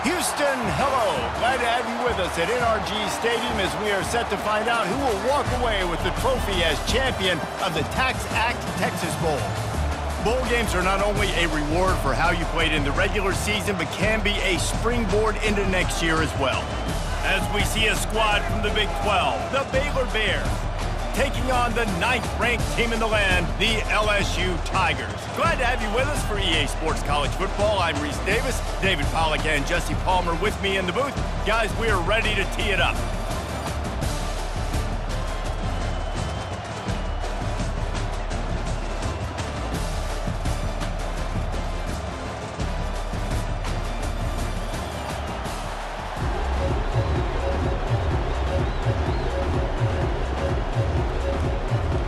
Houston, hello. Glad to have you with us at NRG Stadium as we are set to find out who will walk away with the trophy as champion of the Tax Act Texas Bowl. Bowl games are not only a reward for how you played in the regular season, but can be a springboard into next year as well. As we see a squad from the Big 12, the Baylor Bears, taking on the 9th-ranked team in the land, the LSU Tigers. Glad to have you with us for EA Sports College Football. I'm Reese Davis, David Pollack, and Jesse Palmer with me in the booth. Guys, we are ready to tee it up.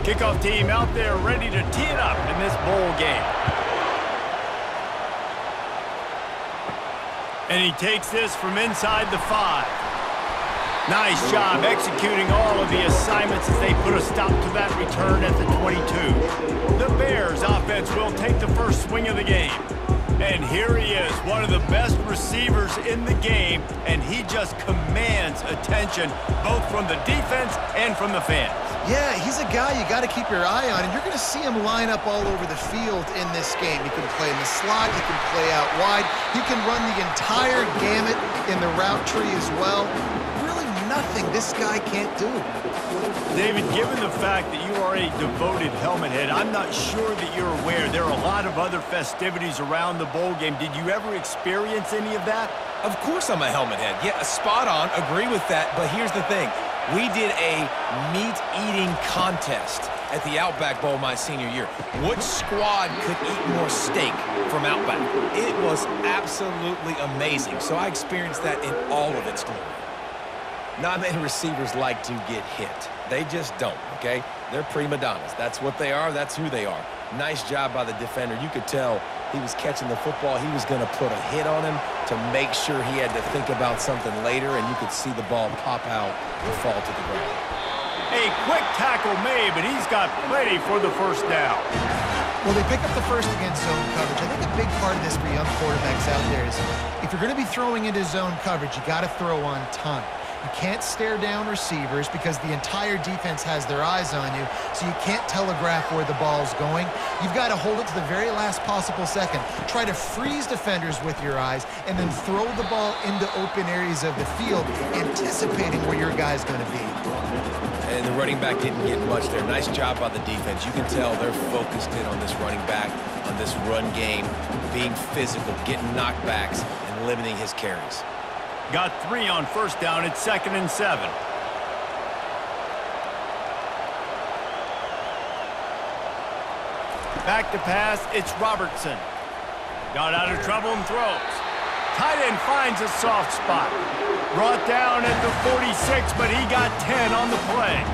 Kickoff team out there ready to tee it up in this bowl game. And he takes this from inside the 5. Nice job executing all of the assignments as they put a stop to that return at the 22. The Bears offense will take the first swing of the game. And here he is, one of the best receivers in the game, and he just commands attention both from the defense and from the fans. Yeah, he's a guy you got to keep your eye on, and you're going to see him line up all over the field in this game. He can play in the slot, he can play out wide, he can run the entire gamut in the route tree as well. Really nothing this guy can't do. David, given the fact that you are a devoted helmet head, I'm not sure that you're aware there are a lot of other festivities around the bowl game. Did you ever experience any of that? Of course I'm a helmet head. Yeah, spot on. Agree with that. But here's the thing. We did a meat-eating contest at the Outback Bowl my senior year. Which squad could eat more steak from Outback? It was absolutely amazing. So I experienced that in all of its glory. Not many receivers like to get hit. They just don't, okay? They're prima donnas. That's what they are. That's who they are. Nice job by the defender. You could tell he was catching the football. He was going to put a hit on him to make sure he had to think about something later, and you could see the ball pop out and fall to the ground. A quick tackle made, but he's got plenty for the first down. Well, they pick up the first against zone coverage. I think a big part of this for young quarterbacks out there is if you're going to be throwing into zone coverage, you got to throw on time. You can't stare down receivers because the entire defense has their eyes on you, so you can't telegraph where the ball's going. You've got to hold it to the very last possible second. Try to freeze defenders with your eyes and then throw the ball into open areas of the field, anticipating where your guy's going to be. And the running back didn't get much there. Nice job by the defense. You can tell they're focused in on this running back, on this run game, being physical, getting knockbacks, and limiting his carries. Got 3 on first down. It's 2nd and 7. Back to pass. It's Robertson. Got out of trouble and throws. Tight end finds a soft spot. Brought down at the 46, but he got 10 on the play.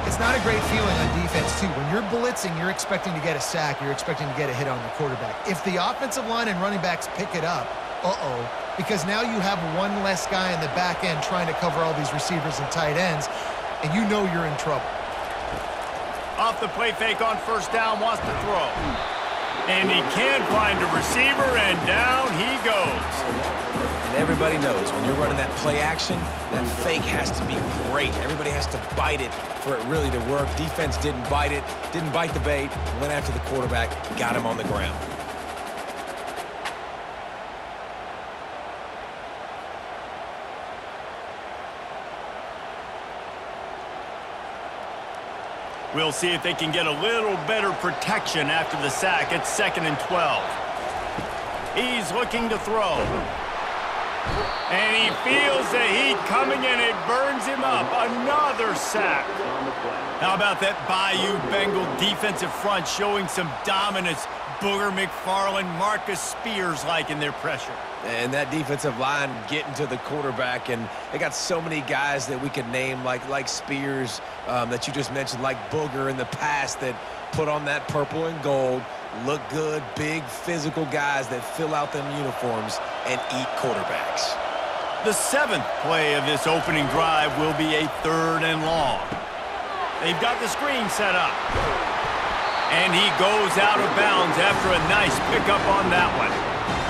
It's not a great feeling on defense, too. When you're blitzing, you're expecting to get a sack. You're expecting to get a hit on the quarterback. If the offensive line and running backs pick it up, because now you have one less guy in the back end trying to cover all these receivers and tight ends, and you know you're in trouble. Off the play fake on first down, wants to throw. And he can find a receiver, and down he goes. And everybody knows when you're running that play action, that fake has to be great. Everybody has to bite it for it really to work. Defense didn't bite it, didn't bite the bait, went after the quarterback, got him on the ground. We'll see if they can get a little better protection after the sack. It's 2nd and 12. He's looking to throw. And he feels the heat coming and it burns him up. Another sack. How about that Bayou Bengal defensive front showing some dominance? Booger McFarland, Marcus Spears like in their pressure. And that defensive line getting to the quarterback, and they got so many guys that we could name like Spears that you just mentioned, like Booger in the past that put on that purple and gold, look good, big physical guys that fill out them uniforms and eat quarterbacks. The 7th play of this opening drive will be a 3rd and long. They've got the screen set up. And he goes out of bounds after a nice pickup on that one.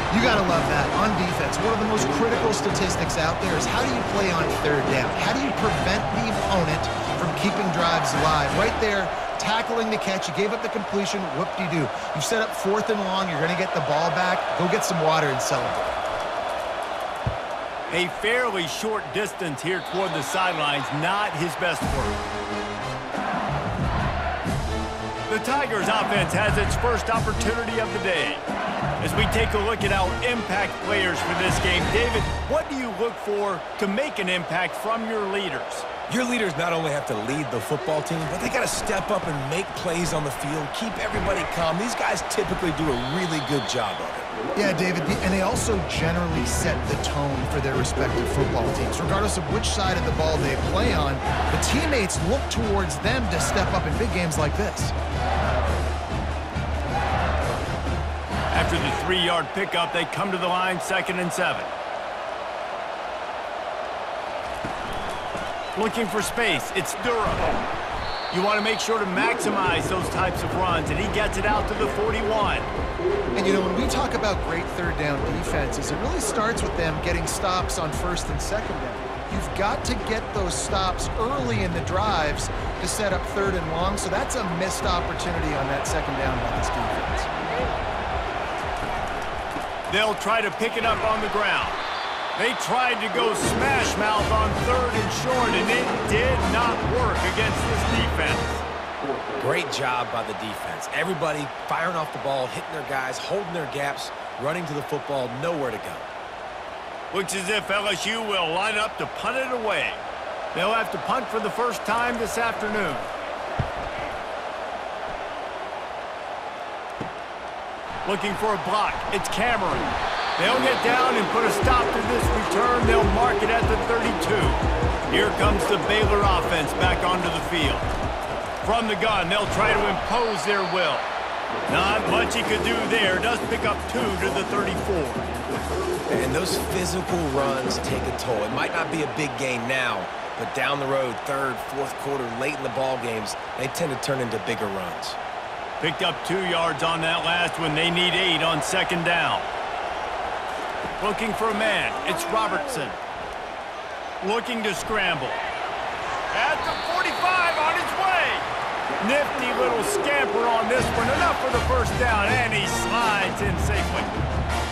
You got to love that. On defense, one of the most critical statistics out there is how do you play on third down? How do you prevent the opponent from keeping drives alive? Right there, tackling the catch. You gave up the completion. Whoop-de-doo. You've set up 4th and long. You're going to get the ball back. Go get some water and celebrate. A fairly short distance here toward the sidelines, not his best work. The Tigers offense has its first opportunity of the day. As we take a look at our impact players for this game, David, what do you look for to make an impact from your leaders? Your leaders not only have to lead the football team, but they got to step up and make plays on the field, keep everybody calm. These guys typically do a really good job of it. Yeah, David, and they also generally set the tone for their respective football teams. Regardless of which side of the ball they play on, the teammates look towards them to step up in big games like this. After the 3-yard pickup, they come to the line, 2nd and 7. Looking for space, it's Durham. You want to make sure to maximize those types of runs, and he gets it out to the 41. And, you know, when we talk about great third down defenses, it really starts with them getting stops on 1st and 2nd down. You've got to get those stops early in the drives to set up 3rd and long, so that's a missed opportunity on that 2nd down by this defense. They'll try to pick it up on the ground. They tried to go smash mouth on 3rd and short, and it did not work against this defense. Great job by the defense. Everybody firing off the ball, hitting their guys, holding their gaps, running to the football, nowhere to go. Looks as if LSU will line up to punt it away. They'll have to punt for the first time this afternoon. Looking for a block. It's Cameron. They'll get down and put a stop to this return. They'll mark it at the 32. Here comes the Baylor offense back onto the field. From the gun, they'll try to impose their will. Not much he could do there. Does pick up 2 to the 34. And those physical runs take a toll. It might not be a big gain now, but down the road, 3rd, 4th quarter, late in the ball games, they tend to turn into bigger runs. Picked up 2 yards on that last one. They need 8 on 2nd down. Looking for a man. It's Robertson. Looking to scramble. At the 45 on his way. Nifty little scamper on this one. Enough for the first down, and he slides in safely.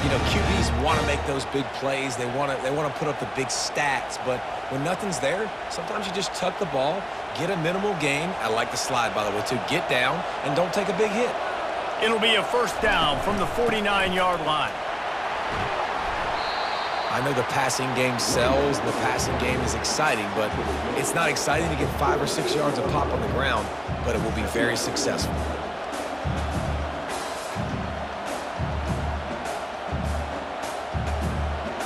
You know, QBs want to make those big plays. They want to put up the big stats, but when nothing's there, sometimes you just tuck the ball, get a minimal gain. I like the slide, by the way, too. Get down and don't take a big hit. It'll be a first down from the 49-yard line. I know the passing game sells, the passing game is exciting, but it's not exciting to get 5 or 6 yards of pop on the ground, but it will be very successful.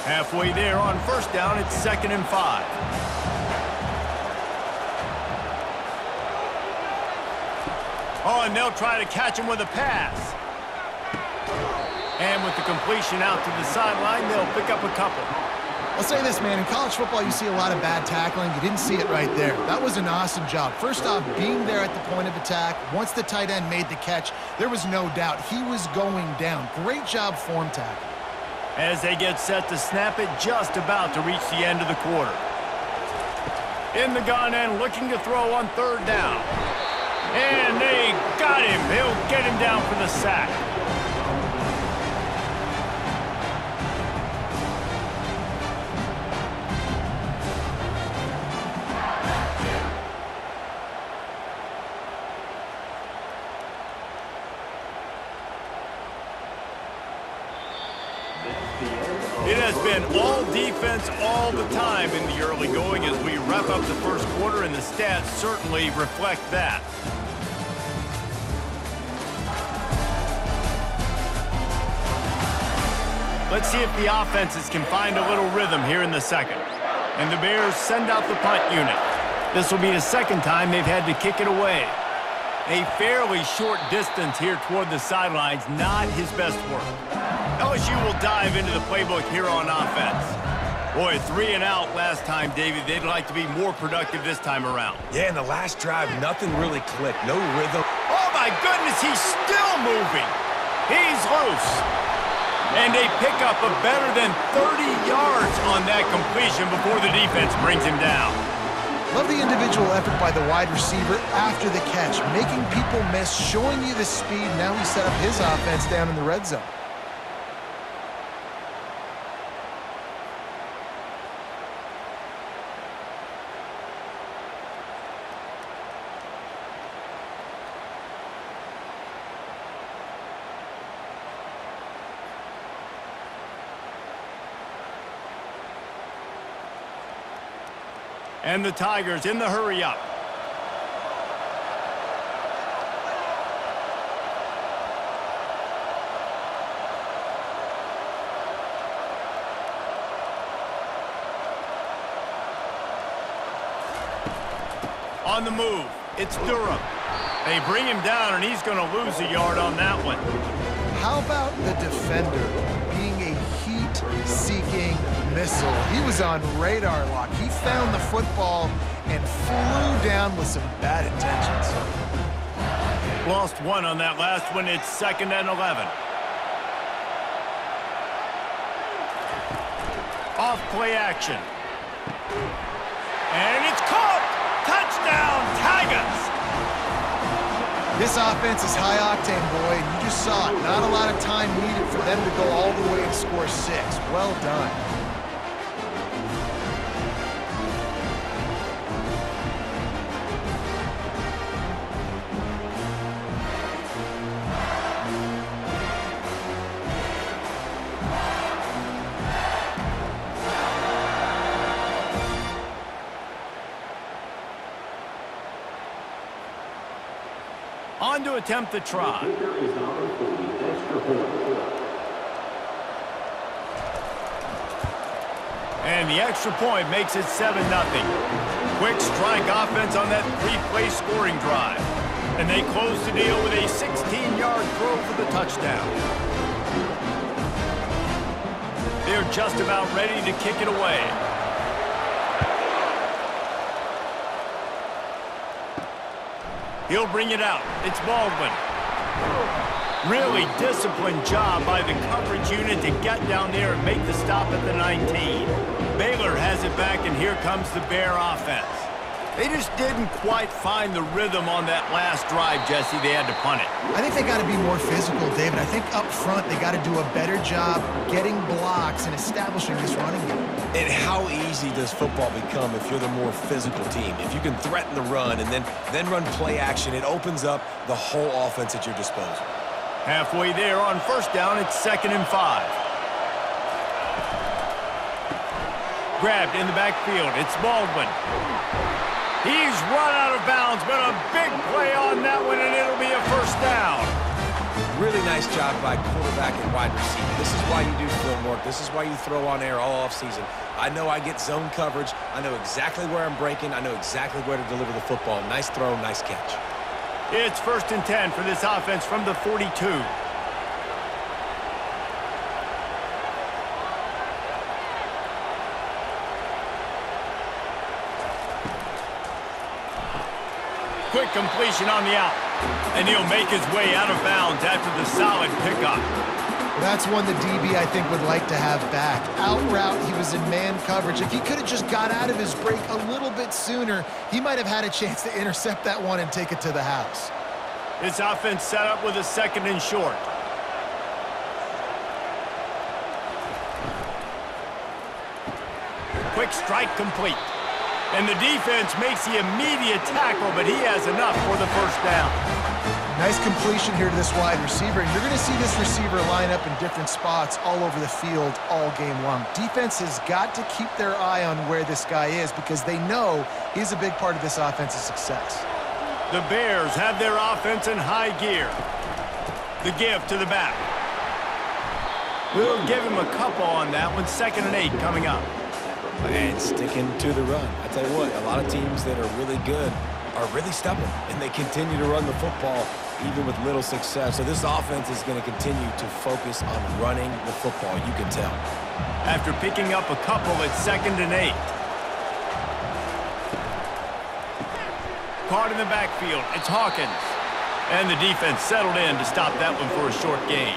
Halfway there on first down, it's 2nd and 5. Oh, and they'll try to catch him with a pass. And with the completion out to the sideline, they'll pick up a couple. I'll say this, man. In college football, you see a lot of bad tackling. You didn't see it right there. That was an awesome job. First off, being there at the point of attack. Once the tight end made the catch, there was no doubt he was going down. Great job form tackle. As they get set to snap it, just about to reach the end of the quarter. In the gun and looking to throw on 3rd down. And they got him. They'll get him down for the sack. It has been all defense all the time in the early going as we wrap up the first quarter, and the stats certainly reflect that. Let's see if the offenses can find a little rhythm here in the second. And the Bears send out the punt unit. This will be the second time they've had to kick it away. A fairly short distance here toward the sidelines, not his best work. LSU will dive into the playbook here on offense. Boy, 3 and out last time, David. They'd like to be more productive this time around. Yeah, in the last drive, nothing really clicked. No rhythm. Oh, my goodness, he's still moving. He's loose. And they pick up a better than 30 yards on that completion before the defense brings him down. Love the individual effort by the wide receiver after the catch, making people miss, showing you the speed. Now he set up his offense down in the red zone. And the Tigers in the hurry up. On the move, it's Durham. They bring him down, and he's going to lose a yard on that one. How about the defender being a heat-seeking missile? He was on radar lock. He found the football and flew down with some bad intentions. Lost one on that last one. It's 2nd and 11. Off play action. And it's caught! Touchdown, Tigers! This offense is high octane, boy, and you just saw it. Not a lot of time needed for them to go all the way and score 6. Well done. On to attempt the try. And the extra point makes it 7-0. Quick strike offense on that 3-play scoring drive. And they close the deal with a 16-yard throw for the touchdown. They're just about ready to kick it away. He'll bring it out. It's Baldwin. Really disciplined job by the coverage unit to get down there and make the stop at the 19. Baylor has it back, and here comes the Bear offense. They just didn't quite find the rhythm on that last drive, Jesse. They had to punt it. I think they got to be more physical, David. I think up front they got to do a better job getting blocks and establishing this running game. And how easy does football become if you're the more physical team? If you can threaten the run and then run play action, it opens up the whole offense at your disposal. Halfway there on 1st down, it's 2nd and 5. Grabbed in the backfield, it's Baldwin. He's run out of bounds, but a big play on that one, and it'll be a 1st down. Really nice job by quarterback and wide receiver. This is why you do film work. This is why you throw on air all offseason. I know I get zone coverage. I know exactly where I'm breaking. I know exactly where to deliver the football. Nice throw, nice catch. It's 1st and 10 for this offense from the 42. Quick completion on the out. And he'll make his way out of bounds after the solid pickup. That's one the DB, I think, would like to have back. Out route, he was in man coverage. If he could have just got out of his break a little bit sooner, he might have had a chance to intercept that one and take it to the house. This offense set up with a 2nd and short. Quick strike complete. And the defense makes the immediate tackle, but he has enough for the 1st down. Nice completion here to this wide receiver, and you're going to see this receiver line up in different spots all over the field all game long. Defense has got to keep their eye on where this guy is because they know he's a big part of this offense's success. The Bears have their offense in high gear. The give to the back. We'll give him a couple on that one. 2nd and 8 coming up. And sticking to the run. I tell you what, a lot of teams that are really good are really stubborn, and they continue to run the football even with little success. So this offense is going to continue to focus on running the football, you can tell. After picking up a couple, it's 2nd and 8. Caught in the backfield, it's Hawkins. And the defense settled in to stop that one for a short gain.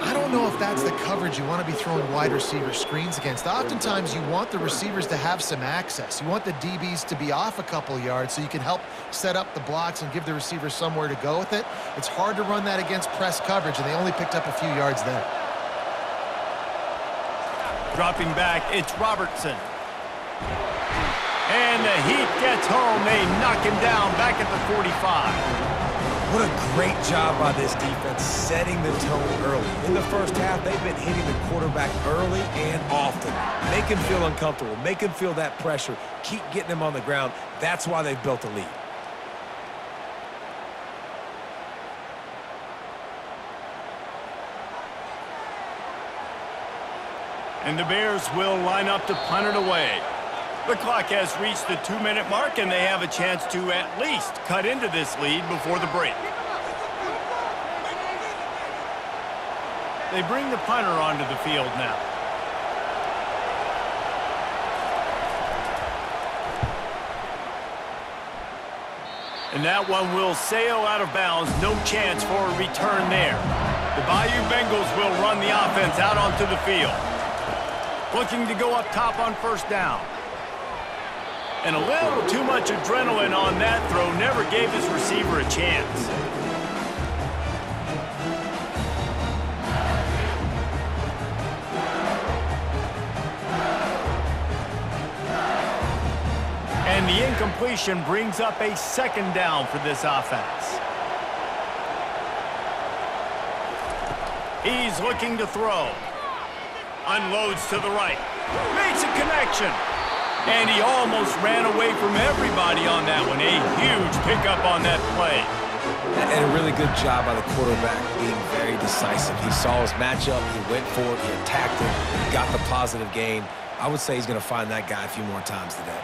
I don't know if that's the coverage you want to be throwing wide receiver screens against. Oftentimes, you want the receivers to have some access. You want the DBs to be off a couple yards so you can help set up the blocks and give the receivers somewhere to go with it. It's hard to run that against press coverage, and they only picked up a few yards there. Dropping back, it's Robertson. And the Heat gets home. They knock him down back at the 45. What a great job by this defense setting the tone early. In the first half, they've been hitting the quarterback early and often. Make him feel uncomfortable. Make him feel that pressure. Keep getting him on the ground. That's why they've built a lead. And the Bears will line up to punt it away. The clock has reached the 2-minute mark, and they have a chance to at least cut into this lead before the break. They bring the punter onto the field now. And that one will sail out of bounds. No chance for a return there. The Bayou Bengals will run the offense out onto the field. Looking to go up top on first down. And a little too much adrenaline on that throw. Never gave his receiver a chance. And the incompletion brings up a second down for this offense. He's looking to throw. Unloads to the right. Makes a connection. And he almost ran away from everybody on that one. A huge pickup on that play. And a really good job by the quarterback being very decisive. He saw his matchup, he went for it, he attacked it, got the positive gain. I would say he's going to find that guy a few more times today.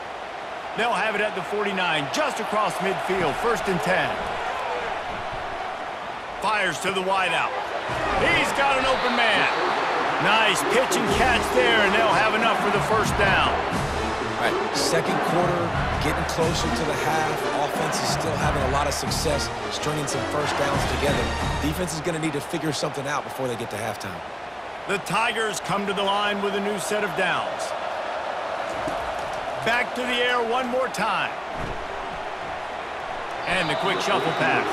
They'll have it at the 49, just across midfield, 1st and 10. Fires to the wideout. He's got an open man. Nice pitch and catch there, and they'll have enough for the first down. All right, second quarter, getting closer to the half. Offense is still having a lot of success stringing some first downs together. Defense is going to need to figure something out before they get to halftime. The Tigers come to the line with a new set of downs. Back to the air one more time. And the quick shuffle pass.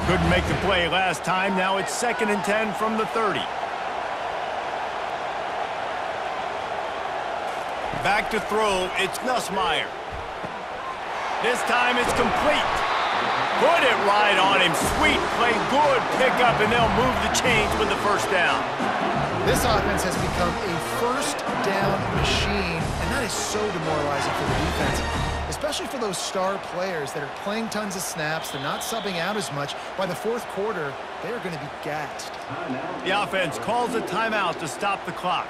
Couldn't make the play last time. Now it's 2nd and 10 from the 30. Back to throw. It's Nussmeier. This time it's complete. Put it right on him. Sweet play. Good pickup, and they'll move the chains with the first down. This offense has become a first down machine, and that is so demoralizing for the defense. Especially for those star players that are playing tons of snaps. They're not subbing out as much. By the 4th quarter, they're going to be gassed. The offense calls a timeout to stop the clock.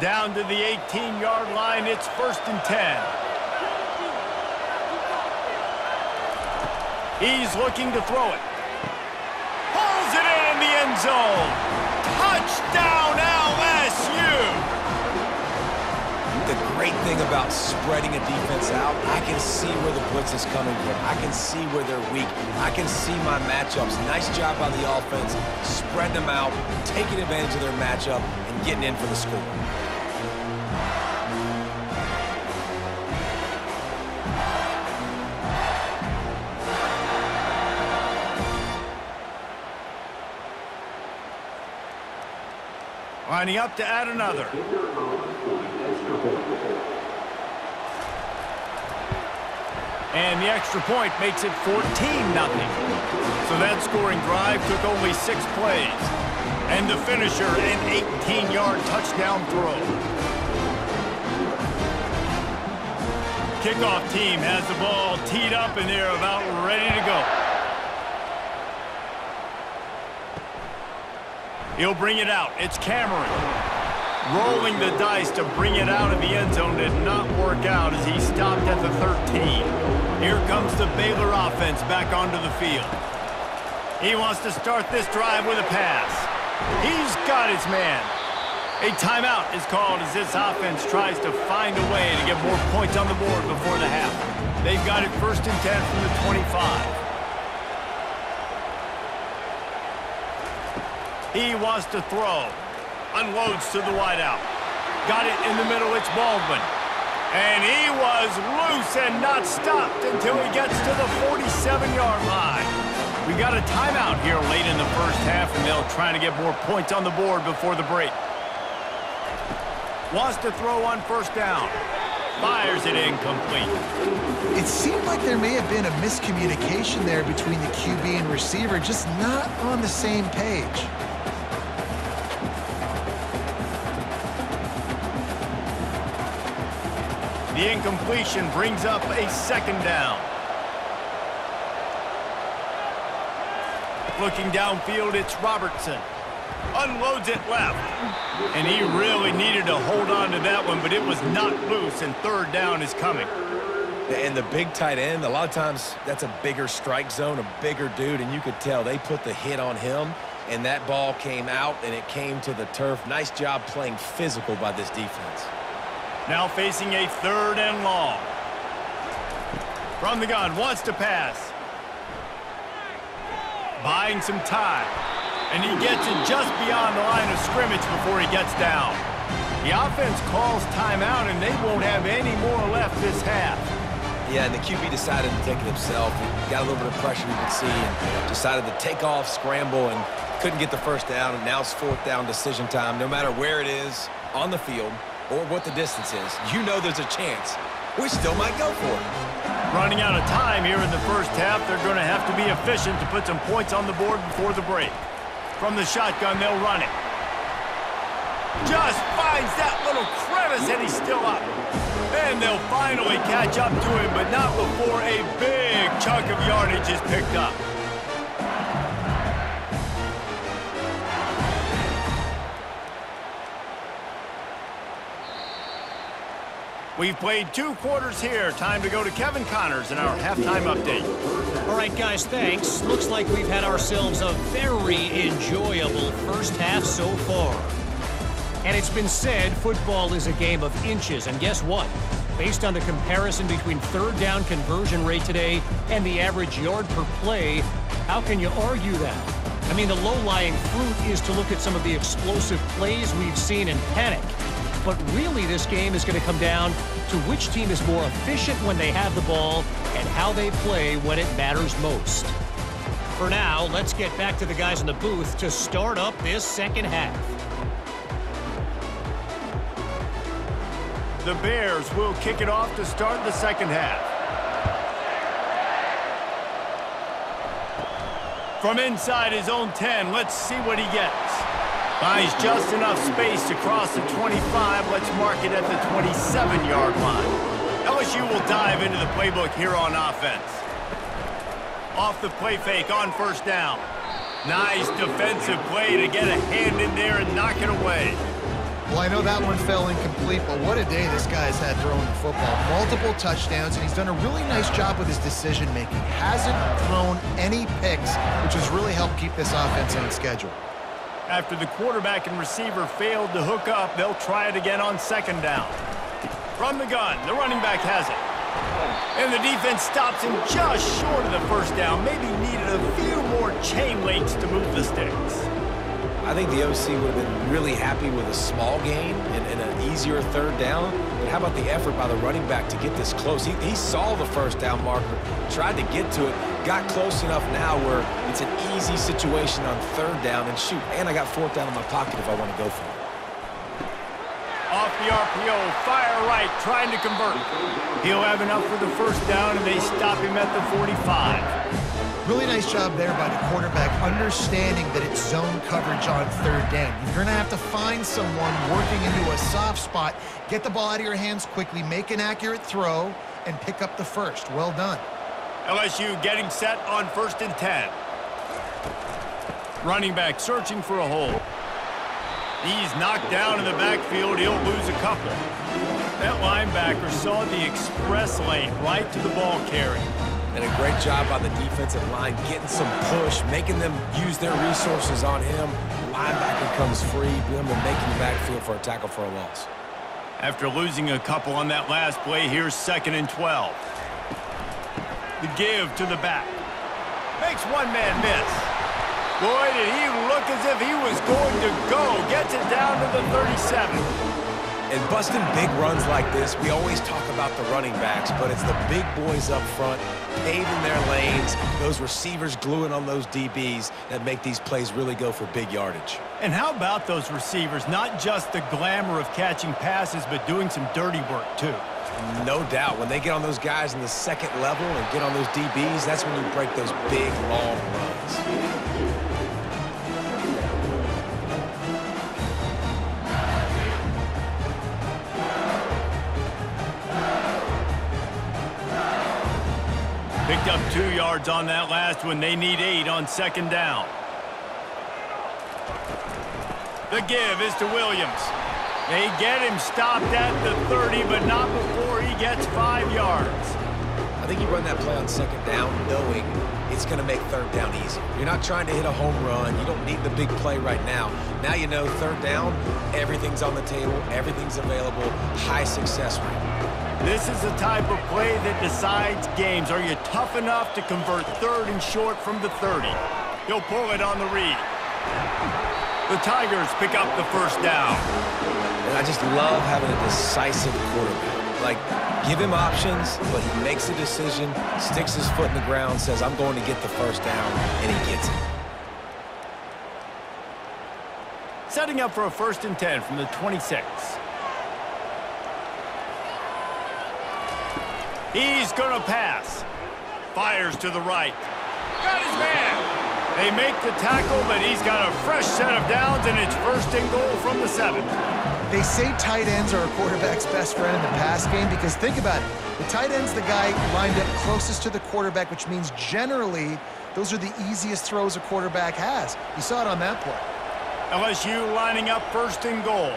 Down to the 18-yard line, it's 1st and 10. He's looking to throw it. Pulls it in the end zone. Touchdown, LSU! The great thing about spreading a defense out, I can see where the blitz is coming from. I can see where they're weak. I can see my matchups. Nice job by the offense, spreading them out, taking advantage of their matchup, and getting in for the score. Lining up to add another. And the extra point makes it 14-0. So that scoring drive took only 6 plays. And the finisher, an 18-yard touchdown throw. Kickoff team has the ball teed up, and they're about ready to go. He'll bring it out. It's Cameron. Rolling the dice to bring it out of the end zone did not work out as he stopped at the 13. Here comes the Baylor offense back onto the field. He wants to start this drive with a pass. He's got his man. A timeout is called as this offense tries to find a way to get more points on the board before the half. They've got it 1st and 10 from the 25. He wants to throw. Unloads to the wideout. Got it in the middle, it's Baldwin. And he was loose and not stopped until he gets to the 47-yard line. We got a timeout here late in the first half, and they'll try to get more points on the board before the break. Wants to throw on 1st down. Fires it incomplete. It seemed like there may have been a miscommunication there between the QB and receiver, just not on the same page. The incompletion brings up a 2nd down. Looking downfield, it's Robertson. Unloads it left. And he really needed to hold on to that one, but it was not loose, and 3rd down is coming. And the big tight end, a lot of times that's a bigger strike zone, a bigger dude, and you could tell they put the hit on him, and that ball came out, and it came to the turf. Nice job playing physical by this defense. Now facing a 3rd and long. From the gun, wants to pass. Buying some time. And he gets it just beyond the line of scrimmage before he gets down. The offense calls timeout, and they won't have any more left this half. Yeah, and the QB decided to take it himself. He got a little bit of pressure, you could see, and decided to take off, scramble, and couldn't get the 1st down, and now it's 4th down decision time. No matter where it is on the field or what the distance is, you know there's a chance we still might go for it. Running out of time here in the first half, they're going to have to be efficient to put some points on the board before the break. From the shotgun, they'll run it. Just finds that little crevice, and he's still up. And they'll finally catch up to him, but not before a big chunk of yardage is picked up. We've played 2 quarters here. Time to go to Kevin Connors in our halftime update. All right, guys, thanks. Looks like we've had ourselves a very enjoyable first half so far. And it's been said football is a game of inches. And guess what? Based on the comparison between 3rd down conversion rate today and the average yard per play, how can you argue that? I mean, the low-lying fruit is to look at some of the explosive plays we've seen in panic. But really, this game is going to come down to which team is more efficient when they have the ball and how they play when it matters most. For now, let's get back to the guys in the booth to start up this second half. The Bears will kick it off to start the second half. From inside his own 10, let's see what he gets. Buys just enough space to cross the 25. Let's mark it at the 27-yard line. LSU will dive into the playbook here on offense. Off the play fake on 1st down. Nice defensive play to get a hand in there and knock it away. Well, I know that one fell incomplete, but what a day this guy's had throwing the football. Multiple touchdowns, and he's done a really nice job with his decision-making. Hasn't thrown any picks, which has really helped keep this offense on schedule. After the quarterback and receiver failed to hook up, they'll try it again on 2nd down. From the gun, the running back has it. And the defense stops him just short of the 1st down. Maybe needed a few more chain links to move the sticks. I think the OC would have been really happy with a small gain and an easier 3rd down. But how about the effort by the running back to get this close? He saw the 1st down marker, tried to get to it, got close enough now where it's an easy situation on 3rd down. And shoot, and I got 4th down in my pocket if I want to go for it. Off the RPO, fire right, trying to convert. He'll have enough for the 1st down, and they stop him at the 45. Really nice job there by the quarterback, understanding that it's zone coverage on 3rd down. You're going to have to find someone working into a soft spot, get the ball out of your hands quickly, make an accurate throw, and pick up the 1st. Well done. LSU getting set on 1st and 10. Running back searching for a hole. He's knocked down in the backfield. He'll lose a couple. That linebacker saw the express lane right to the ball carrier. And a great job by the defensive line, getting some push, making them use their resources on him. Linebacker comes free, them and making the backfield for a tackle for a loss. After losing a couple on that last play, here's 2nd and 12. The give to the back. Makes one man miss. Boy, did he look as if he was going to go. Gets it down to the 37. And busting big runs like this, we always talk about the running backs, but it's the big boys up front, paving their lanes, those receivers gluing on those DBs that make these plays really go for big yardage. And how about those receivers? Not just the glamour of catching passes, but doing some dirty work, too. No doubt. When they get on those guys in the second level and get on those DBs, that's when you break those big, long runs. Picked up 2 yards on that last one. They need 8 on 2nd down. The give is to Williams. They get him stopped at the 30, but not before he gets 5 yards. I think you run that play on 2nd down knowing it's going to make 3rd down easy. You're not trying to hit a home run. You don't need the big play right now. Now you know 3rd down, everything's on the table, everything's available, high success rate. This is the type of play that decides games. Are you tough enough to convert 3rd and short from the 30? He'll pull it on the read. The Tigers pick up the 1st down. And I just love having a decisive quarterback. Like, give him options, but he makes a decision, sticks his foot in the ground, says, I'm going to get the 1st down, and he gets it. Setting up for a 1st and 10 from the 26. He's going to pass. Fires to the right. Got his man. They make the tackle, but he's got a fresh set of downs, and it's 1st and goal from the 7. They say tight ends are a quarterback's best friend in the pass game because think about it. The tight end's the guy lined up closest to the quarterback, which means generally those are the easiest throws a quarterback has. You saw it on that play. LSU lining up 1st and goal.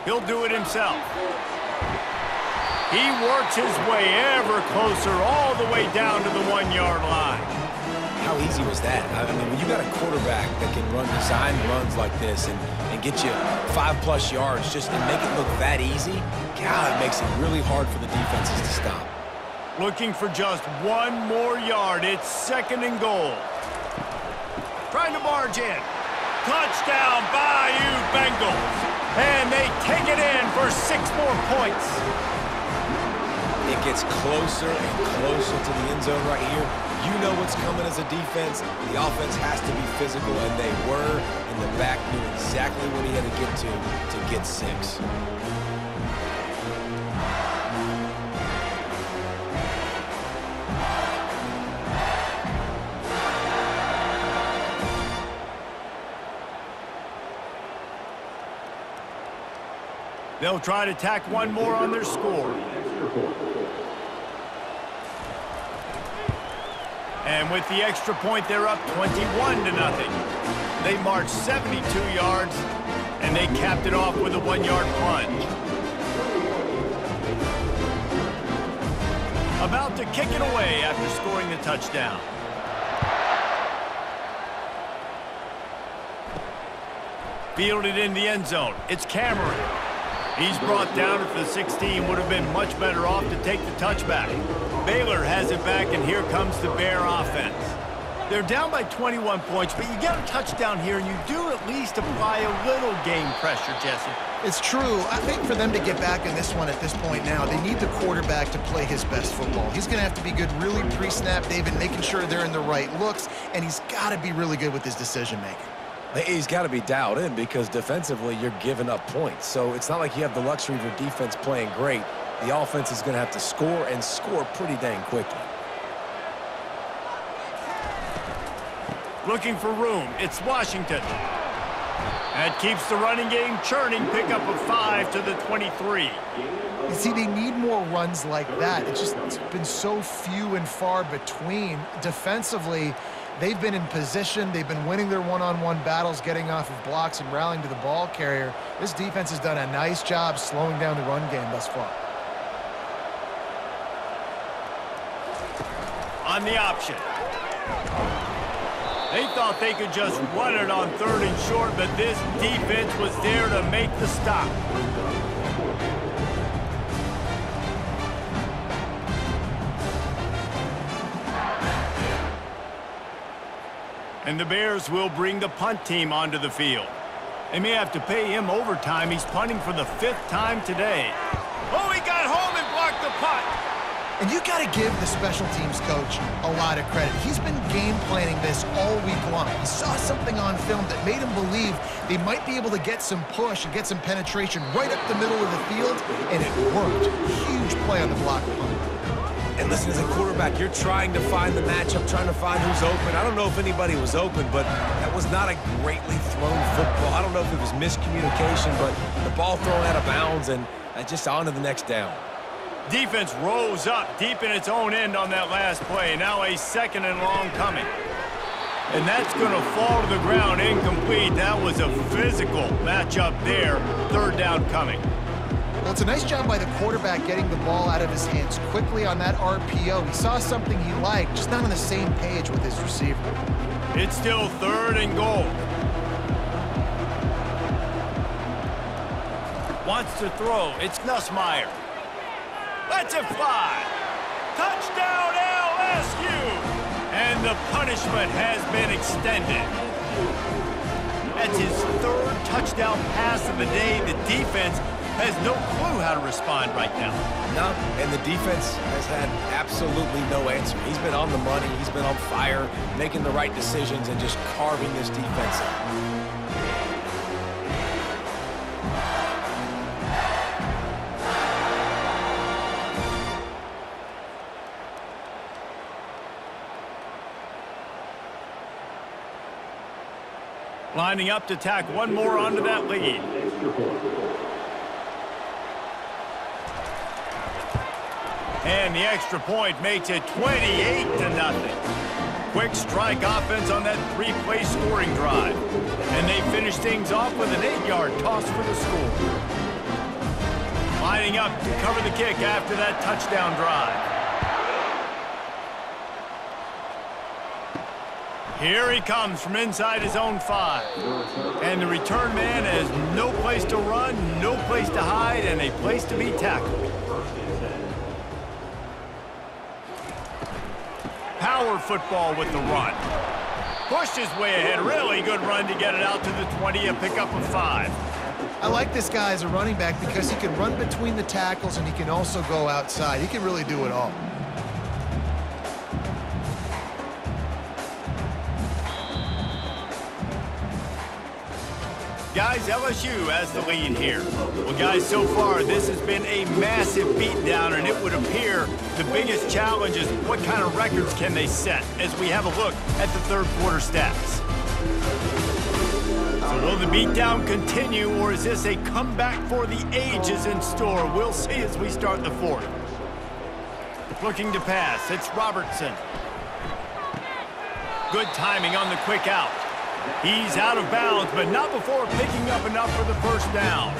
He'll do it himself. He works his way ever closer all the way down to the 1-yard line. How easy was that? I mean, when you got a quarterback that can run design runs like this and get you 5+ yards just and make it look that easy, God, it makes it really hard for the defenses to stop. Looking for just 1 more yard. It's 2nd and goal. Trying to barge in. Touchdown, Bayou Bengals. And they take it in for 6 more points. It gets closer and closer to the end zone right here. You know what's coming as a defense. The offense has to be physical, and they were. And the back knew exactly what he had to get 6. They'll try to tack 1 more on their score. And with the extra point, they're up 21-0. They marched 72 yards, and they capped it off with a 1-yard plunge. About to kick it away after scoring the touchdown. Fielded in the end zone. It's Cameron. He's brought down at the 16. Would have been much better off to take the touchback. Baylor has it back, and here comes the Bear offense. They're down by 21 points, but you get a touchdown here, and you do at least apply a little game pressure, Jesse. It's true. I think for them to get back in this one at this point now, they need the quarterback to play his best football. He's going to have to be good really pre-snap, David, making sure they're in the right looks, and he's got to be really good with his decision-making. He's got to be dialed in because defensively you're giving up points. So it's not like you have the luxury of your defense playing great. The offense is going to have to score and score pretty dang quickly. Looking for room. It's Washington. That keeps the running game churning. Pick up a 5 to the 23. You see, they need more runs like that. It's been so few and far between. Defensively, They've been in position. They've been winning their one-on-one battles, getting off of blocks and rallying to the ball carrier. This defense has done a nice job slowing down the run game thus far. On the option. They thought they could just run it on 3rd and short, but this defense was there to make the stop. And the Bears will bring the punt team onto the field. They may have to pay him overtime. He's punting for the 5th time today. Oh, he got home and blocked the punt. And you got to give the special teams coach a lot of credit. He's been game planning this all week long. He saw something on film that made him believe they might be able to get some push and get some penetration right up the middle of the field, and it worked. Huge play on the block punt. And listen, as a quarterback, you're trying to find the matchup, trying to find who's open. I don't know if anybody was open, but that was not a greatly thrown football. I don't know if it was miscommunication, but the ball thrown out of bounds and just on to the next down. Defense rose up deep in its own end on that last play. Now a 2nd and long coming. And that's going to fall to the ground incomplete. That was a physical matchup there. 3rd down coming. Well, it's a nice job by the quarterback getting the ball out of his hands quickly on that RPO. He saw something he liked, just not on the same page with his receiver. It's still 3rd and goal. Wants to throw. It's Nussmeier. Lets it fly. Touchdown LSU. And the punishment has been extended. That's his 3rd touchdown pass of the day. The defense has no clue how to respond right now. No, and the defense has had absolutely no answer. He's been on the money. He's been on fire, making the right decisions and just carving this defense up. Lining up to tack one more onto that lead. And the extra point makes it 28-0. Quick strike offense on that 3-play scoring drive. And they finish things off with an 8-yard toss for the score. Lining up to cover the kick after that touchdown drive. Here he comes from inside his own 5. And the return man has no place to run, no place to hide, and a place to be tackled. Power football with the run. Pushed his way ahead. Really good run to get it out to the 20, a pickup of 5. I like this guy as a running back because he can run between the tackles and he can also go outside. He can really do it all. Guys, LSU has the lead here. Well, guys, so far, this has been a massive beatdown, and it would appear the biggest challenge is what kind of records can they set as we have a look at the 3rd quarter stats. So will the beatdown continue, or is this a comeback for the ages in store? We'll see as we start the 4th. Looking to pass, it's Robertson. Good timing on the quick out. He's out of bounds, but not before picking up enough for the 1st down.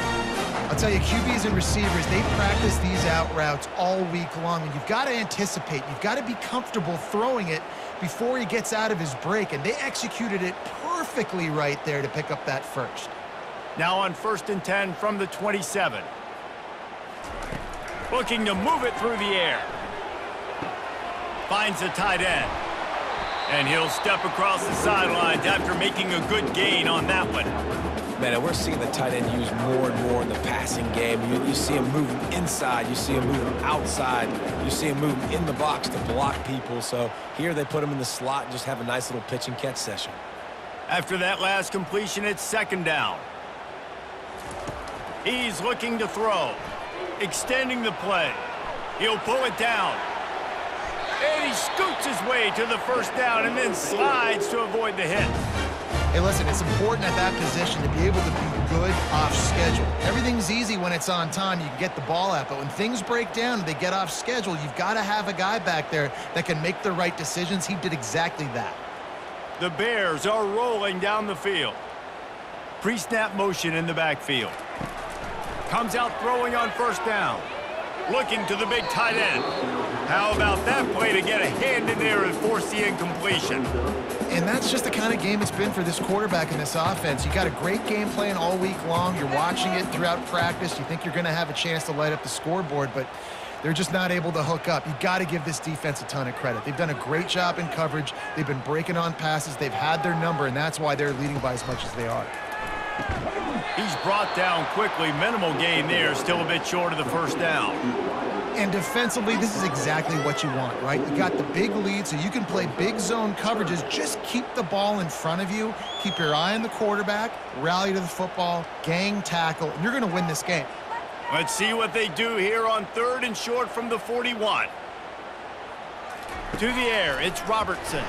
I'll tell you, QBs and receivers, they practice these out routes all week long, and you've got to anticipate. You've got to be comfortable throwing it before he gets out of his break, and they executed it perfectly right there to pick up that 1st. Now on 1st and 10 from the 27. Looking to move it through the air. Finds the tight end. And he'll step across the sidelines after making a good gain on that one. Man, and we're seeing the tight end used more and more in the passing game. You see him moving inside. You see him moving outside. You see him moving in the box to block people. So here they put him in the slot and just have a nice little pitch and catch session. After that last completion, it's 2nd down. He's looking to throw. Extending the play. He'll pull it down. And he scoots his way to the 1st down and then slides to avoid the hit. Hey, listen, it's important at that position to be able to be good off schedule. Everything's easy when it's on time. You can get the ball out. But when things break down and they get off schedule, you've got to have a guy back there that can make the right decisions. He did exactly that. The Bears are rolling down the field. Pre-snap motion in the backfield. Comes out throwing on first down. Looking to the big tight end. How about that play to get a hand in there and force the incompletion? And that's just the kind of game it's been for this quarterback in this offense. You got a great game plan all week long. You're watching it throughout practice. You think you're going to have a chance to light up the scoreboard, but they're just not able to hook up. You got to give this defense a ton of credit. They've done a great job in coverage. They've been breaking on passes. They've had their number, and that's why they're leading by as much as they are. He's brought down quickly. Minimal gain there. Still a bit short of the first down. And defensively, this is exactly what you want, right? You got the big lead, so you can play big zone coverages. Just keep the ball in front of you. Keep your eye on the quarterback. Rally to the football. Gang tackle. And you're going to win this game. Let's see what they do here on 3rd and short from the 41. To the air, it's Robertson.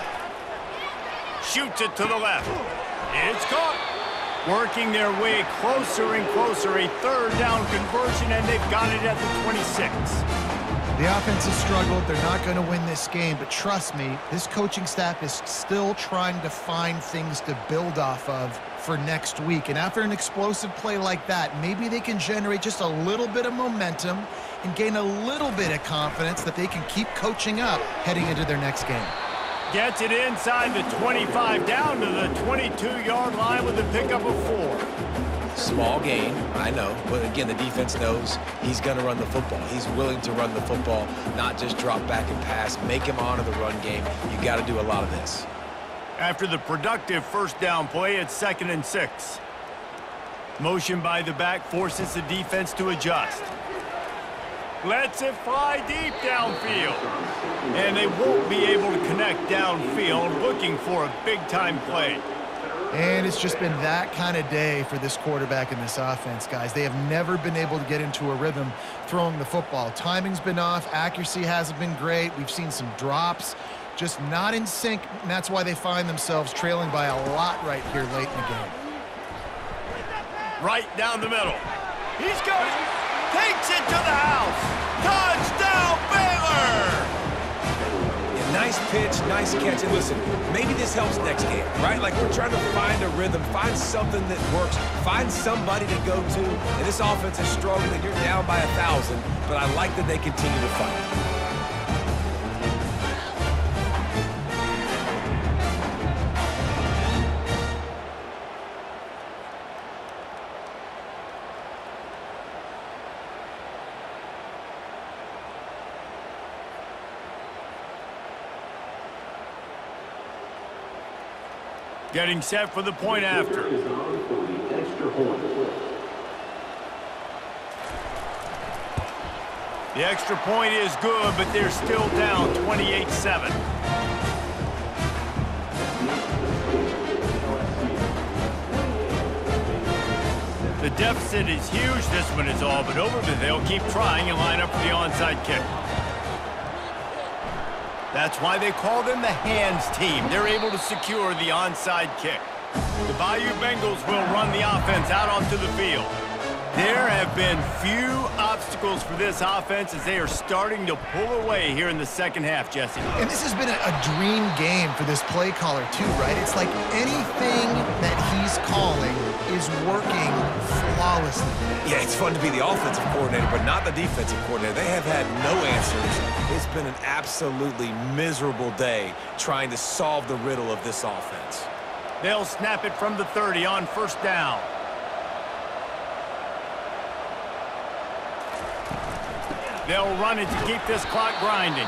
Shoots it to the left. It's caught. Working their way closer and closer. A 3rd down conversion, and they've got it at the 26. The offense has struggled. They're not going to win this game, but trust me, this coaching staff is still trying to find things to build off of for next week. And after an explosive play like that, maybe they can generate just a little bit of momentum and gain a little bit of confidence that they can keep coaching up heading into their next game. Gets it inside the 25, down to the 22-yard line with a pickup of 4. Small gain, I know, but again, the defense knows he's going to run the football. He's willing to run the football, not just drop back and pass, make him honor the run game. You got to do a lot of this. After the productive first down play, it's 2nd and 6. Motion by the back forces the defense to adjust. Lets it fly deep downfield. And they won't be able to connect downfield, looking for a big-time play. And it's just been that kind of day for this quarterback in this offense, guys. They have never been able to get into a rhythm throwing the football. Timing's been off. Accuracy hasn't been great. We've seen some drops. Just not in sync, and that's why they find themselves trailing by a lot right here late in the game. Right down the middle. He's got it. Takes it to the house. Touchdown, Baylor! Yeah, nice pitch, nice catch. And listen, maybe this helps next game, right? Like we're trying to find a rhythm, find something that works, find somebody to go to. And this offense is struggling. You're down by 1,000, but I like that they continue to fight. Getting set for the point after. The extra point is good, but they're still down 28-7. The deficit is huge. This one is all but over, but they'll keep trying and line up for the onside kick. That's why they call them the hands team. They're able to secure the onside kick. The Bayou Bengals will run the offense out onto the field. There have been few obstacles for this offense as they are starting to pull away here in the second half, Jesse. And this has been a dream game for this play caller too, right? It's like anything that he's calling is working flawlessly. Yeah, it's fun to be the offensive coordinator, but not the defensive coordinator. They have had no answers. It's been an absolutely miserable day trying to solve the riddle of this offense. They'll snap it from the 30 on first down. They'll run it to keep this clock grinding.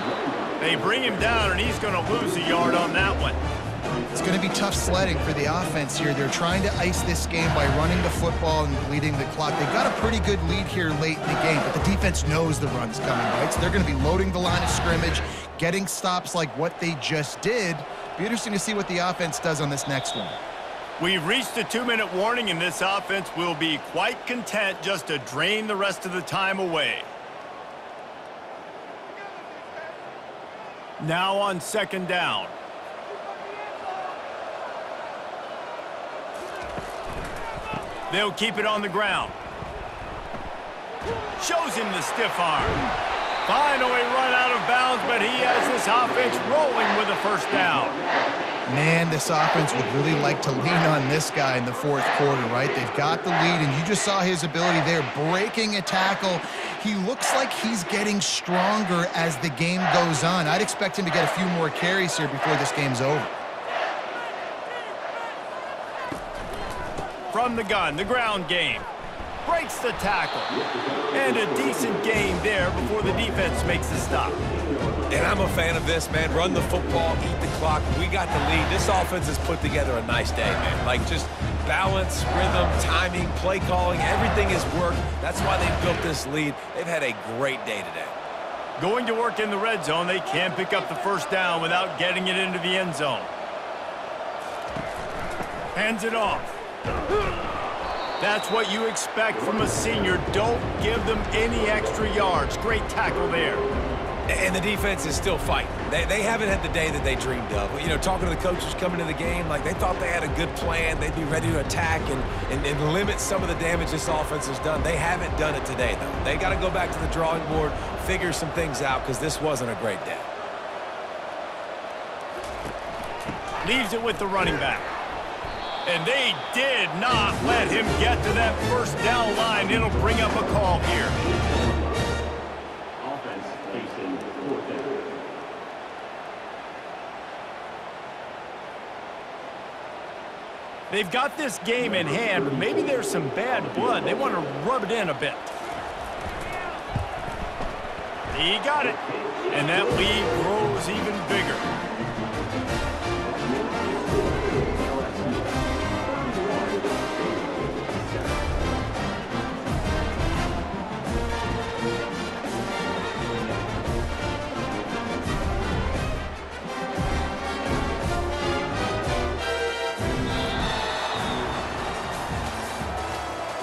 They bring him down, and he's going to lose a yard on that one. It's going to be tough sledding for the offense here. They're trying to ice this game by running the football and leading the clock. They've got a pretty good lead here late in the game, but the defense knows the run's coming, right? So they're going to be loading the line of scrimmage, getting stops like what they just did. Be interesting to see what the offense does on this next one. We've reached a 2-minute warning, and this offense will be quite content just to drain the rest of the time away. Now on second down. They'll keep it on the ground. Shows him the stiff arm. Finally run out of bounds, but he has this offense rolling with a first down. Man, this offense would really like to lean on this guy in the fourth quarter, right? They've got the lead, and you just saw his ability there, breaking a tackle. He looks like he's getting stronger as the game goes on. I'd expect him to get a few more carries here before this game's over. From the gun, the ground game. Breaks the tackle. And a decent game there before the defense makes the stop. And I'm a fan of this, man. Run the football, eat the clock. We got the lead. This offense has put together a nice day, man. Like, just balance, rhythm, timing, play calling, everything has worked. That's why they've built this lead. They've had a great day today. Going to work in the red zone, they can't pick up the first down without getting it into the end zone. Hands it off. That's what you expect from a senior. Don't give them any extra yards. Great tackle there. And the defense is still fighting. They haven't had the day that they dreamed of. You know, talking to the coaches coming to the game, like they thought they had a good plan. They'd be ready to attack and limit some of the damage this offense has done. They haven't done it today, though. They got to go back to the drawing board, figure some things out, because this wasn't a great day. Leaves it with the running back. And they did not let him get to that first down line. It'll bring up a call here. They've got this game in hand, but maybe there's some bad blood. They want to rub it in a bit. He got it. And that lead grows even bigger.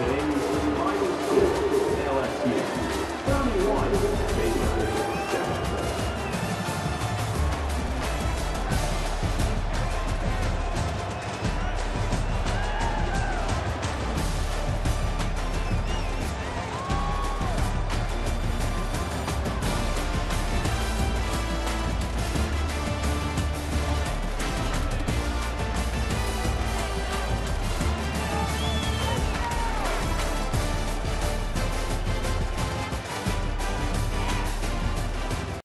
Today's final score, LSU 31,